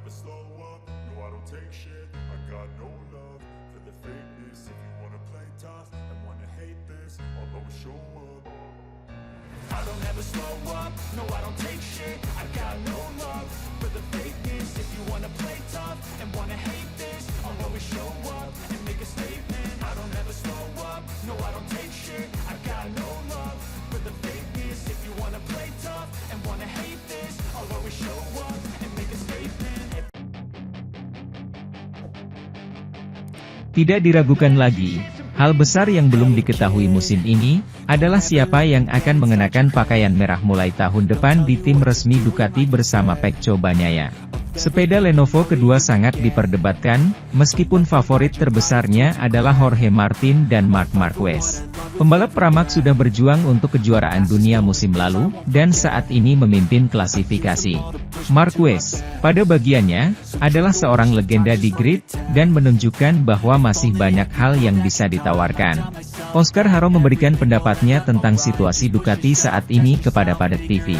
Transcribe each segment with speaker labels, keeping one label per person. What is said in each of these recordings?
Speaker 1: never slow up, no I don't take shit. I got no love for the fakeness. If you wanna play tough and wanna hate this, I'll always show up. I don't ever slow up, no I don't take shit. I got no love for the fakeness. If you wanna play tough and wanna hate this, I'll always show up and make a statement. I don't ever slow up, no I don't take shit. I got no love for the fakeness. If you wanna play tough and wanna hate this, I'll always show up and make a statement.
Speaker 2: Tidak diragukan lagi, hal besar yang belum diketahui musim ini, adalah siapa yang akan mengenakan pakaian merah mulai tahun depan di tim resmi Ducati bersama Pecco Bagnaia. Sepeda Lenovo kedua sangat diperdebatkan, meskipun favorit terbesarnya adalah Jorge Martin dan Marc Marquez. Pembalap Pramac sudah berjuang untuk kejuaraan dunia musim lalu, dan saat ini memimpin klasifikasi. Marquez, pada bagiannya, adalah seorang legenda di grid, dan menunjukkan bahwa masih banyak hal yang bisa ditawarkan. Oscar Haro memberikan pendapatnya tentang situasi Ducati saat ini kepada Paddock TV.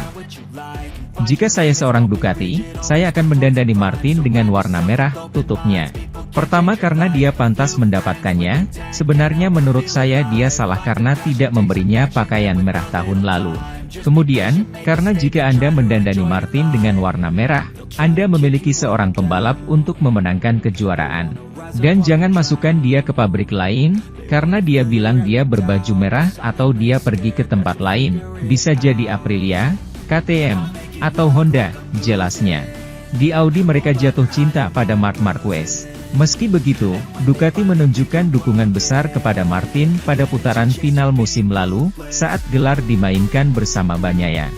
Speaker 2: Jika saya seorang Ducati, saya akan mendandani Martin dengan warna merah, tutupnya. Pertama karena dia pantas mendapatkannya, sebenarnya menurut saya dia salah karena tidak memberinya pakaian merah tahun lalu. Kemudian, karena jika Anda mendandani Martin dengan warna merah, Anda memiliki seorang pembalap untuk memenangkan kejuaraan. Dan jangan masukkan dia ke pabrik lain, karena dia bilang dia berbaju merah atau dia pergi ke tempat lain, bisa jadi Aprilia, KTM, atau Honda, jelasnya. Di Audi mereka jatuh cinta pada Marc Marquez. Meski begitu, Ducati menunjukkan dukungan besar kepada Martin pada putaran final musim lalu, saat gelar dimainkan bersama Bagnaia.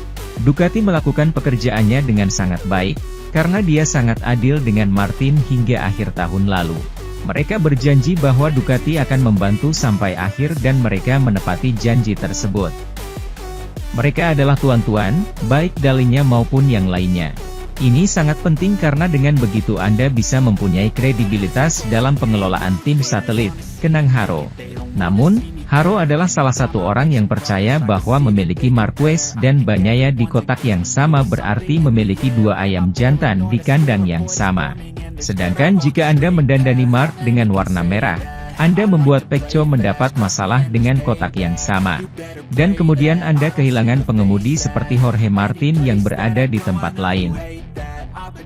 Speaker 2: Ducati melakukan pekerjaannya dengan sangat baik, karena dia sangat adil dengan Martin hingga akhir tahun lalu. Mereka berjanji bahwa Ducati akan membantu sampai akhir dan mereka menepati janji tersebut. Mereka adalah tuan-tuan, baik dalinya maupun yang lainnya. Ini sangat penting karena dengan begitu Anda bisa mempunyai kredibilitas dalam pengelolaan tim satelit, kenang Haro. Namun, Haro adalah salah satu orang yang percaya bahwa memiliki Marquez dan Bagnaia di kotak yang sama berarti memiliki dua ayam jantan di kandang yang sama. Sedangkan jika Anda mendandani Marc dengan warna merah, Anda membuat Pecco mendapat masalah dengan kotak yang sama. Dan kemudian Anda kehilangan pengemudi seperti Jorge Martin yang berada di tempat lain.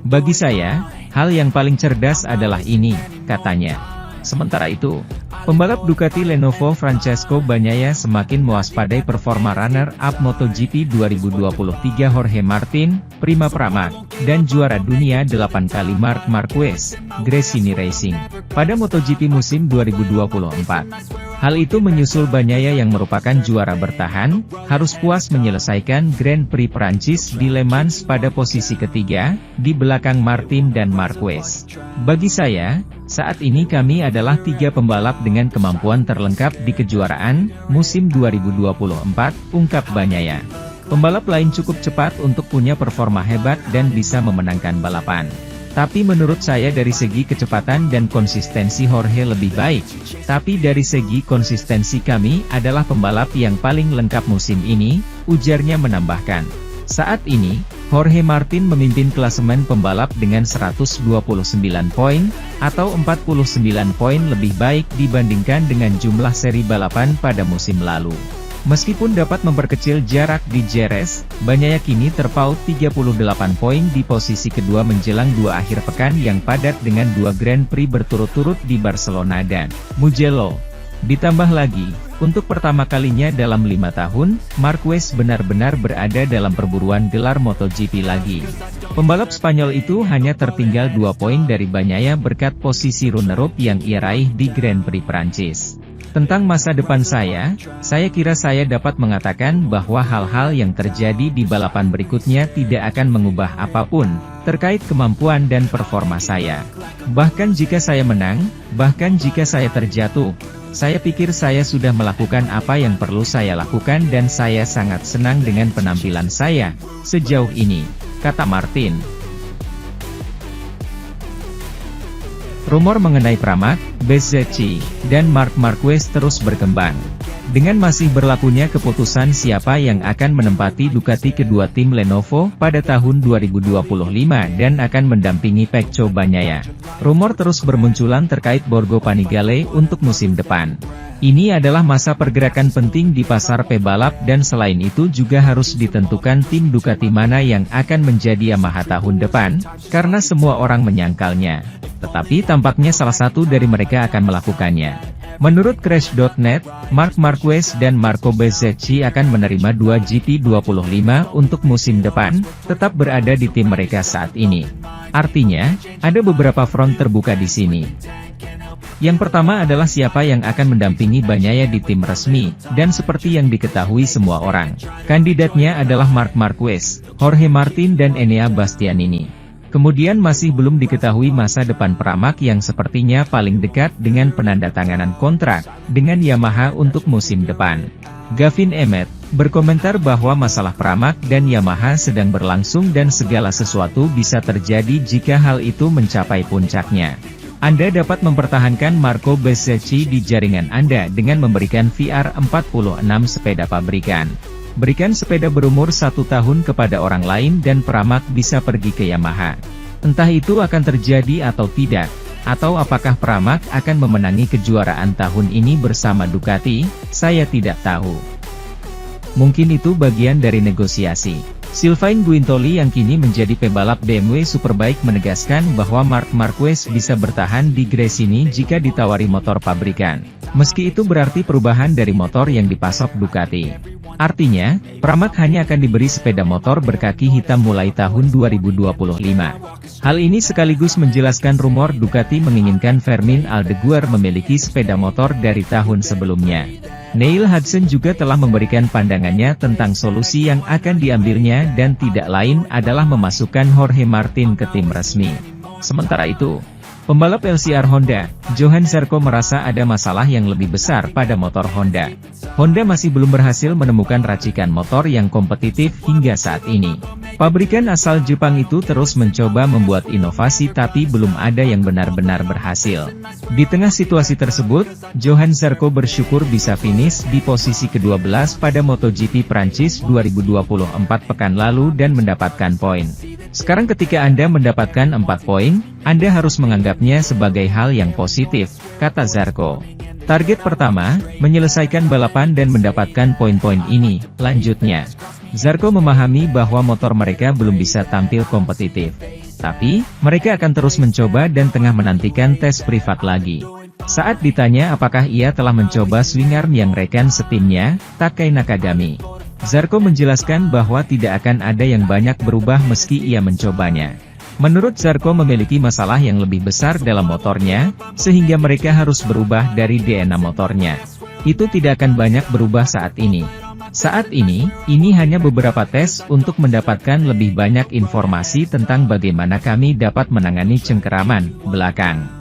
Speaker 2: Bagi saya, hal yang paling cerdas adalah ini, katanya. Sementara itu, pembalap Ducati Lenovo Francesco Bagnaia semakin mewaspadai performa runner-up MotoGP 2023 Jorge Martin, Prima Pramac, dan juara dunia 8 kali Marc Marquez, Gresini Racing, pada MotoGP musim 2024. Hal itu menyusul Bagnaia yang merupakan juara bertahan, harus puas menyelesaikan Grand Prix Prancis di Le Mans pada posisi ketiga, di belakang Martin dan Marquez. Bagi saya, saat ini kami adalah tiga pembalap dengan kemampuan terlengkap di kejuaraan musim 2024, ungkap Bagnaia. Pembalap lain cukup cepat untuk punya performa hebat dan bisa memenangkan balapan. Tapi menurut saya dari segi kecepatan dan konsistensi Jorge lebih baik. Tapi dari segi konsistensi kami adalah pembalap yang paling lengkap musim ini, ujarnya menambahkan. Saat ini, Jorge Martin memimpin klasemen pembalap dengan 129 poin, atau 49 poin lebih baik dibandingkan dengan jumlah seri balapan pada musim lalu. Meskipun dapat memperkecil jarak di Jerez, Bagnaia kini terpaut 38 poin di posisi kedua menjelang dua akhir pekan yang padat dengan dua Grand Prix berturut-turut di Barcelona dan Mugello. Ditambah lagi, untuk pertama kalinya dalam 5 tahun, Marquez benar-benar berada dalam perburuan gelar MotoGP lagi. Pembalap Spanyol itu hanya tertinggal 2 poin dari Bagnaia berkat posisi runner-up yang ia raih di Grand Prix Prancis. Tentang masa depan saya kira saya dapat mengatakan bahwa hal-hal yang terjadi di balapan berikutnya tidak akan mengubah apapun, terkait kemampuan dan performa saya. Bahkan jika saya menang, bahkan jika saya terjatuh, saya pikir saya sudah melakukan apa yang perlu saya lakukan dan saya sangat senang dengan penampilan saya, sejauh ini, kata Martin. Rumor mengenai Pramac, Bezzecchi, dan Marc Marquez terus berkembang. Dengan masih berlakunya keputusan siapa yang akan menempati Ducati kedua tim Lenovo pada tahun 2025 dan akan mendampingi Pecco Bagnaia, rumor terus bermunculan terkait Borgo Panigale untuk musim depan. Ini adalah masa pergerakan penting di pasar pebalap dan selain itu juga harus ditentukan tim Ducati mana yang akan menjadi Yamaha tahun depan, karena semua orang menyangkalnya. Tetapi tampaknya salah satu dari mereka akan melakukannya. Menurut Crash.net, Marc Marquez dan Marco Bezzecchi akan menerima 2 GP25 untuk musim depan, tetap berada di tim mereka saat ini. Artinya, ada beberapa front terbuka di sini. Yang pertama adalah siapa yang akan mendampingi Bagnaia di tim resmi, dan seperti yang diketahui semua orang, kandidatnya adalah Marc Marquez, Jorge Martin dan Enea Bastianini. Kemudian masih belum diketahui masa depan Pramac yang sepertinya paling dekat dengan penandatanganan kontrak dengan Yamaha untuk musim depan. Gavin Emmett berkomentar bahwa masalah Pramac dan Yamaha sedang berlangsung dan segala sesuatu bisa terjadi jika hal itu mencapai puncaknya. Anda dapat mempertahankan Marco Bezzecchi di jaringan Anda dengan memberikan VR46 sepeda pabrikan. Berikan sepeda berumur 1 tahun kepada orang lain dan Pramac bisa pergi ke Yamaha. Entah itu akan terjadi atau tidak, atau apakah Pramac akan memenangi kejuaraan tahun ini bersama Ducati, saya tidak tahu. Mungkin itu bagian dari negosiasi. Sylvain Guintoli yang kini menjadi pebalap BMW Superbike menegaskan bahwa Marc Marquez bisa bertahan di Gresini jika ditawari motor pabrikan. Meski itu berarti perubahan dari motor yang dipasok Ducati. Artinya, Pramac hanya akan diberi sepeda motor berkaki hitam mulai tahun 2025. Hal ini sekaligus menjelaskan rumor Ducati menginginkan Fermin Aldeguer memiliki sepeda motor dari tahun sebelumnya. Neil Hudson juga telah memberikan pandangannya tentang solusi yang akan diambilnya dan tidak lain adalah memasukkan Jorge Martin ke tim resmi. Sementara itu, pembalap LCR Honda, Johan Zarco merasa ada masalah yang lebih besar pada motor Honda. Honda masih belum berhasil menemukan racikan motor yang kompetitif hingga saat ini. Pabrikan asal Jepang itu terus mencoba membuat inovasi tapi belum ada yang benar-benar berhasil. Di tengah situasi tersebut, Johan Zarco bersyukur bisa finish di posisi ke-12 pada MotoGP Prancis 2024 pekan lalu dan mendapatkan poin. Sekarang ketika Anda mendapatkan 4 poin, Anda harus menganggapnya sebagai hal yang positif, kata Zarco. Target pertama, menyelesaikan balapan dan mendapatkan poin-poin ini, lanjutnya. Zarco memahami bahwa motor mereka belum bisa tampil kompetitif. Tapi, mereka akan terus mencoba dan tengah menantikan tes privat lagi. Saat ditanya apakah ia telah mencoba swing arm yang rekan setimnya, Takai Nakagami, Zarco menjelaskan bahwa tidak akan ada yang banyak berubah meski ia mencobanya. Menurut Zarco memiliki masalah yang lebih besar dalam motornya, sehingga mereka harus berubah dari DNA motornya. Itu tidak akan banyak berubah saat ini. Saat ini hanya beberapa tes untuk mendapatkan lebih banyak informasi tentang bagaimana kami dapat menangani cengkeraman belakang.